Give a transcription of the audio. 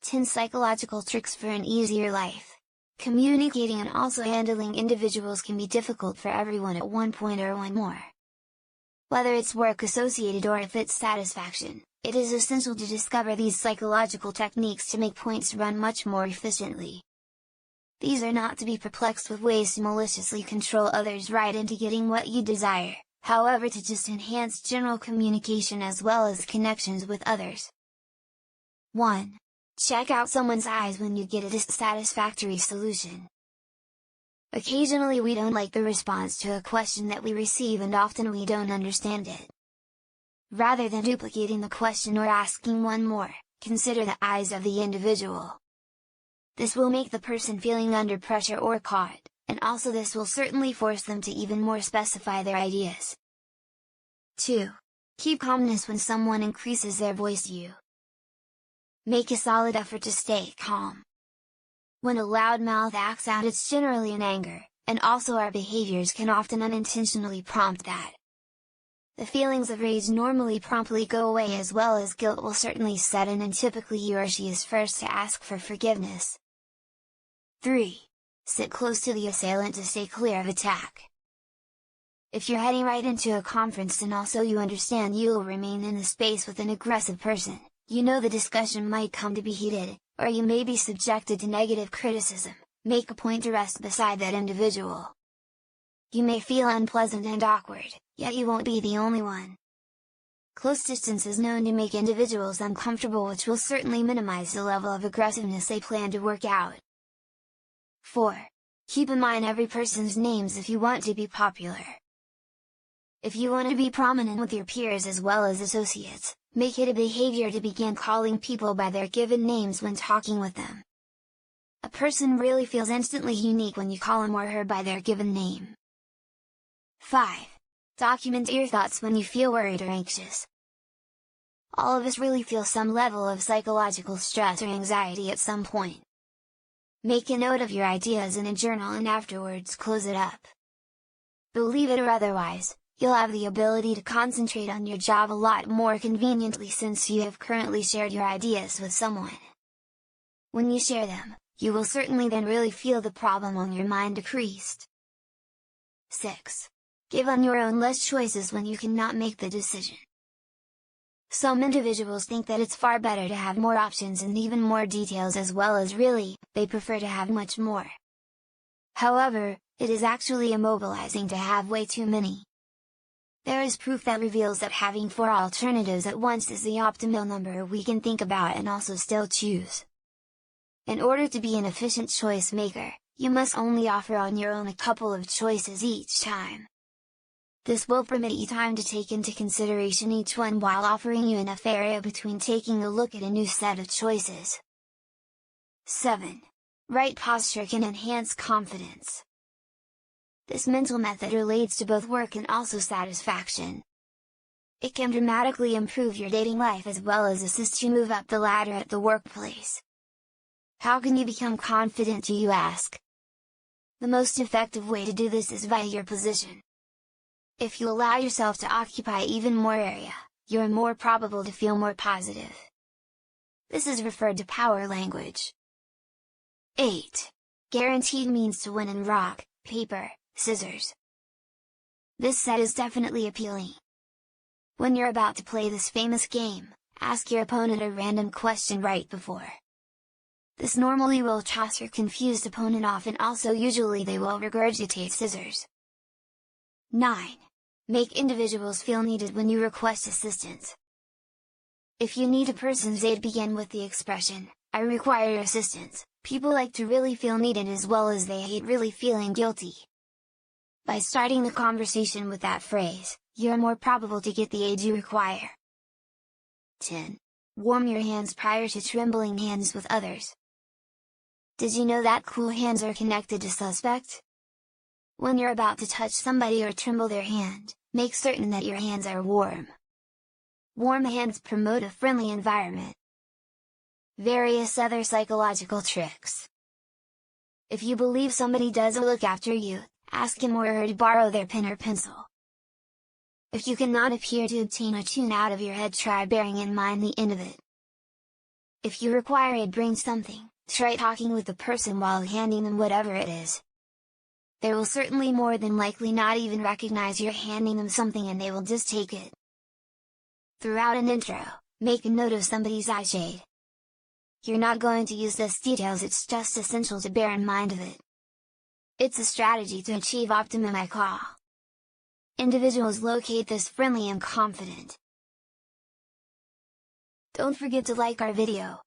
10 Psychological Tricks for an Easier Life. Communicating and also handling individuals can be difficult for everyone at one point or one more. Whether it's work-associated or if it's satisfaction, it is essential to discover these psychological techniques to make points run much more efficiently. These are not to be perplexed with ways to maliciously control others right into getting what you desire, however to just enhance general communication as well as connections with others. 1. Check out someone's eyes when you get a dissatisfactory solution. Occasionally we don't like the response to a question that we receive and often we don't understand it. Rather than duplicating the question or asking one more, consider the eyes of the individual. This will make the person feeling under pressure or caught, and also this will certainly force them to even more specify their ideas. 2. Keep calmness when someone increases their voice to you. Make a solid effort to stay calm. When a loudmouth acts out, it's generally in anger, and also our behaviors can often unintentionally prompt that. The feelings of rage normally promptly go away, as well as guilt will certainly set in, and typically he or she is first to ask for forgiveness. 3. Sit close to the assailant to stay clear of attack. If you're heading right into a conference and also you understand you'll remain in the space with an aggressive person, you know the discussion might come to be heated, or you may be subjected to negative criticism, make a point to rest beside that individual. You may feel unpleasant and awkward, yet you won't be the only one. Close distance is known to make individuals uncomfortable, which will certainly minimize the level of aggressiveness they plan to work out. 4. Keep in mind every person's names if you want to be popular. If you want to be prominent with your peers as well as associates, make it a behavior to begin calling people by their given names when talking with them. A person really feels instantly unique when you call him or her by their given name. 5. Document your thoughts when you feel worried or anxious. All of us really feel some level of psychological stress or anxiety at some point. Make a note of your ideas in a journal and afterwards close it up. Believe it or otherwise, you'll have the ability to concentrate on your job a lot more conveniently since you have currently shared your ideas with someone. When you share them, you will certainly then really feel the problem on your mind decreased. 6. Give on your own less choices when you cannot make the decision. Some individuals think that it's far better to have more options and even more details, as well as really, they prefer to have much more. However, it is actually immobilizing to have way too many. There is proof that reveals that having 4 alternatives at once is the optimal number we can think about and also still choose. In order to be an efficient choice maker, you must only offer on your own a couple of choices each time. This will permit you time to take into consideration each one while offering you enough area between taking a look at a new set of choices. 7. Right posture can enhance confidence. This mental method relates to both work and also satisfaction. It can dramatically improve your dating life as well as assist you move up the ladder at the workplace. How can you become confident, do you ask? The most effective way to do this is via your position. If you allow yourself to occupy even more area, you're more probable to feel more positive. This is referred to power language. 8. Guaranteed means to win in rock, paper, scissors. This set is definitely appealing. When you're about to play this famous game, ask your opponent a random question right before. This normally will toss your confused opponent off, and also usually they will regurgitate scissors. 9. Make individuals feel needed when you request assistance. If you need a person's aid, begin with the expression, "I require assistance." People like to really feel needed as well as they hate really feeling guilty. By starting the conversation with that phrase, you're more probable to get the aid you require. 10. Warm your hands prior to trembling hands with others. Did you know that cool hands are connected to suspect? When you're about to touch somebody or tremble their hand, make certain that your hands are warm. Warm hands promote a friendly environment. Various other psychological tricks. If you believe somebody doesn't look after you, ask him or her to borrow their pen or pencil. If you cannot appear to obtain a tune out of your head, try bearing in mind the end of it. If you require it bring something, try talking with the person while handing them whatever it is. They will certainly more than likely not even recognize you're handing them something and they will just take it. Throughout an intro, make a note of somebody's eye shade. You're not going to use this details, it's just essential to bear in mind of it. It's a strategy to achieve optimum eye call. Individuals locate this friendly and confident. Don't forget to like our video.